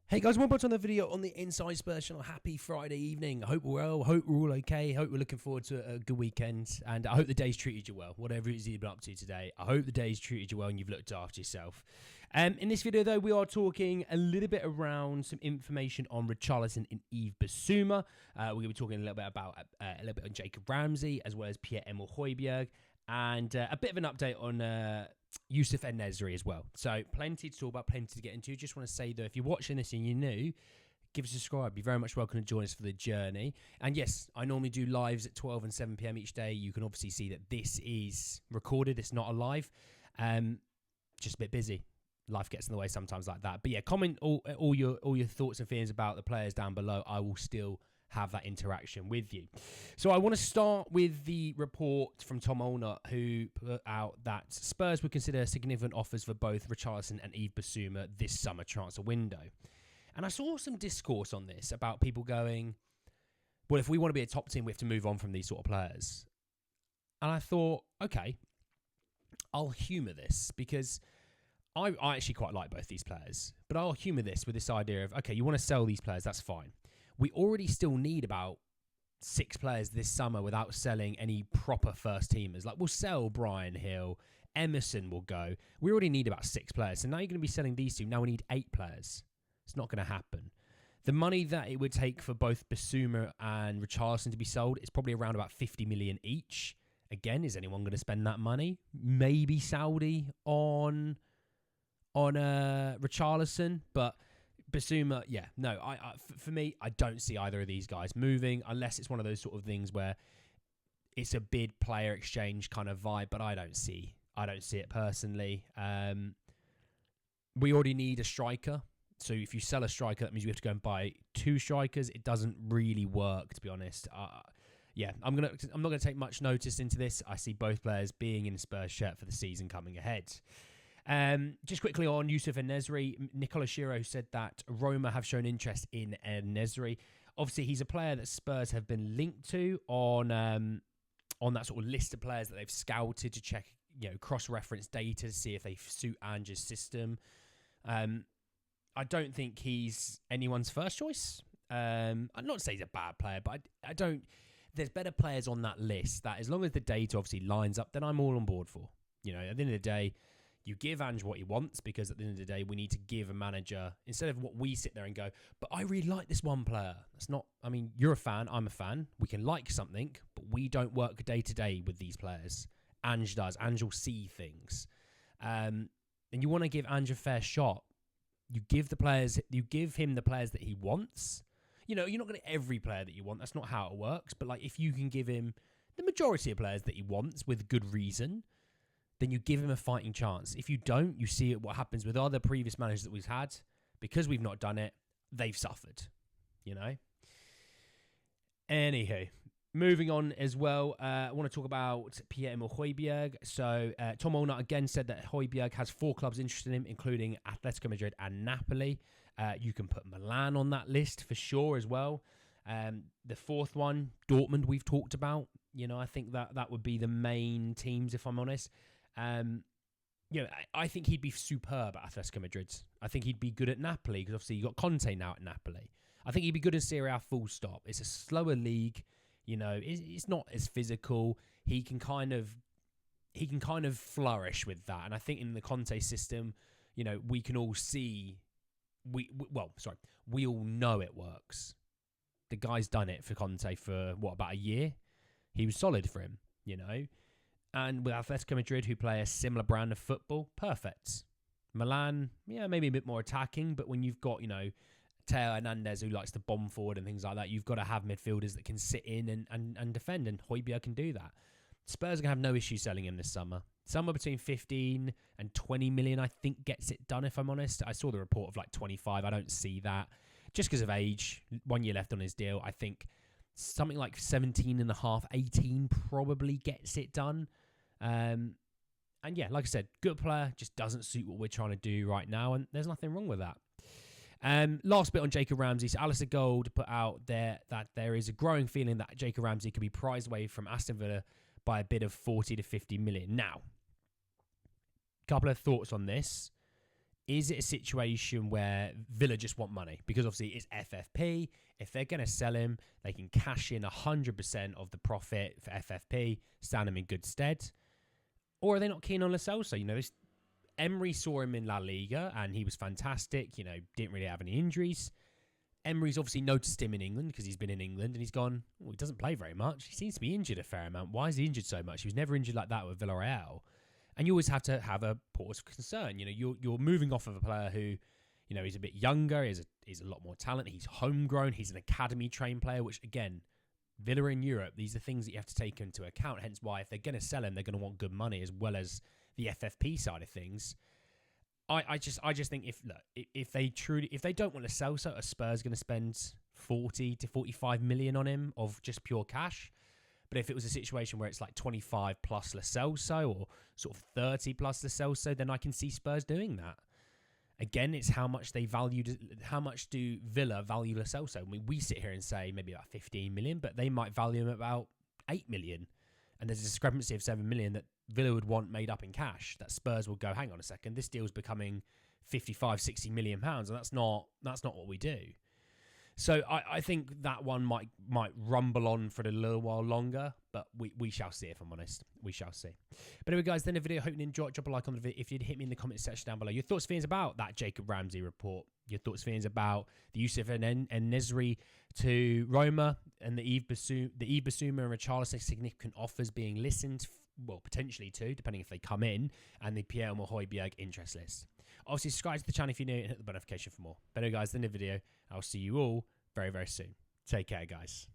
Hey guys, welcome back to another video on the Inside Spurs channel. Happy Friday evening. I hope we're well. Hope we're all okay. Hope we're looking forward to a good weekend. And I hope the day's treated you well. Whatever it is you've been up to today, I hope the day's treated you well and you've looked after yourself. In this video, though, we are talking a little bit around some information on Richarlison and Yves Bissouma. We're going to be talking a little bit about on Jacob Ramsey, as well as Pierre-Emile Hojbjerg, and a bit of an update on Youssef En-Nesyri as well. So plenty to talk about, plenty to get into. Just want to say, though, if you're watching this and you're new, give us a subscribe. You're very much welcome to join us for the journey. And yes, I normally do lives at 12 and 7 p.m. each day. You can obviously see that this is recorded. It's not a live. Just a bit busy. Life gets in the way sometimes like that. But yeah, comment all your thoughts and feelings about the players down below. I will still have that interaction with you. So I want to start with the report from Tom Olner, who put out that Spurs would consider significant offers for both Richarlison and Yves Bissouma this summer transfer window. And I saw some discourse on this about people going, well, if we want to be a top team, we have to move on from these sort of players. And I thought, okay, I'll humour this because I actually quite like both these players. But I'll humour this with this idea of, okay, you want to sell these players, that's fine. We already still need about 6 players this summer without selling any proper first teamers. Like, we'll sell Brian Hill, Emerson will go. We already need about 6 players. So now you're going to be selling these two. Now we need 8 players. It's not going to happen. The money that it would take for both Bissouma and Richarlison to be sold is probably around about 50 million each. Again, is anyone going to spend that money? Maybe Saudi on Richarlison, but Bissouma, yeah, no. For me, I don't see either of these guys moving unless it's one of those sort of things where it's a bid player exchange kind of vibe. But I don't see it personally. We already need a striker, so if you sell a striker, that means you have to go and buy 2 strikers. It doesn't really work, to be honest. Yeah, I'm not gonna take much notice into this. I see both players being in a Spurs shirt for the season coming ahead. Just quickly on Youssef En-Nesyri, Nicola Shiro said that Roma have shown interest in En-Nesyri. Obviously, he's a player that Spurs have been linked to on that sort of list of players that they've scouted to check, cross-reference data to see if they suit Ange's system. I don't think he's anyone's first choice. I'm not to say he's a bad player, but I don't. There's better players on that list that, as long as the data obviously lines up, then I'm all on board for. At the end of the day, you give Ange what he wants, because at the end of the day, we need to give a manager, instead of what we sit there and go, but I really like this one player. That's not, you're a fan, I'm a fan. We can like something, but we don't work day to day with these players. Ange does. Ange will see things. And you want to give Ange a fair shot. You give him the players that he wants. You're not going to get every player that you want. That's not how it works. But if you can give him the majority of players that he wants with good reason, then you give him a fighting chance. If you don't, you see what happens with other previous managers that we've had. Because we've not done it, they've suffered. Anywho, moving on as well, I want to talk about Pierre-Emile Hojbjerg. So Tom Olner again said that Hojbjerg has 4 clubs interested in him, including Atletico Madrid and Napoli. You can put Milan on that list for sure as well. The 4th one, Dortmund, we've talked about. I think that would be the main teams, if I'm honest. I think he'd be superb at Atletico Madrid. I think he'd be good at Napoli, because obviously you've got Conte now at Napoli. I think he'd be good in Serie A, full stop. It's a slower league. It's not as physical. He can kind of flourish with that. And I think in the Conte system, we can all see, we all know it works. The guy's done it for Conte for about a year. He was solid for him, And with Atletico Madrid, who play a similar brand of football, perfect. Milan, yeah, maybe a bit more attacking, but when you've got, Teo Hernandez, who likes to bomb forward and things like that, you've got to have midfielders that can sit in and defend, and Hojbjerg can do that. Spurs are going to have no issue selling him this summer. Somewhere between 15 and 20 million, I think, gets it done, if I'm honest. I saw the report of 25. I don't see that. Just because of age, 1 year left on his deal, I think something like 17 and a half, 18 probably gets it done. And yeah, like I said, good player, just doesn't suit what we're trying to do right now, and there's nothing wrong with that. Last bit on Jacob Ramsey. So Alistair Gold put out there that there is a growing feeling that Jacob Ramsey could be prized away from Aston Villa by a bid of 40 to 50 million. Now, couple of thoughts on this. Is it a situation where Villa just want money? Because obviously it's FFP. If they're going to sell him, they can cash in 100% of the profit for FFP, stand him in good stead. Or are they not keen on Lo Celso? Emery saw him in La Liga and he was fantastic. Didn't really have any injuries. Emery's obviously noticed him in England because he's been in England and he's gone, well, he doesn't play very much. He seems to be injured a fair amount. Why is he injured so much? He was never injured like that with Villarreal. And you always have to have a pause for concern. You're moving off of a player who, he's a bit younger, he's a lot more talent, he's homegrown, he's an academy trained player, which again, Villa in Europe, these are things that you have to take into account. Hence why if they're going to sell him, they're going to want good money as well as the FFP side of things. I just think if they don't want to sell, so are Spurs going to spend 40 to 45 million on him of just pure cash? But if it was a situation where it's like 25 plus Lo Celso or sort of 30 plus Lo Celso, then I can see Spurs doing that. Again, it's how much do Villa value Lo Celso? I mean, we sit here and say maybe about 15 million, but they might value him about 8 million. And there's a discrepancy of 7 million that Villa would want made up in cash that Spurs will go, hang on a second, this deal's becoming 55, 60 million pounds, and that's not what we do. So I think that one might rumble on for a little while longer, but we shall see, if I'm honest. We shall see. But anyway, guys, then the video, hope you enjoyed. Drop a like on the video if you'd hit me in the comment section down below. Your thoughts, feelings about that Jacob Ramsey report. Your thoughts, feelings about the Yusuf and Nesri to Roma and the Yves Bissouma and Richardson significant offers being listened, well, potentially to, depending if they come in, and the Pierre-Emile Hojbjerg interest list. Obviously, subscribe to the channel if you're new and hit the notification for more. But anyway, guys, in the video, I'll see you all very, very soon. Take care, guys.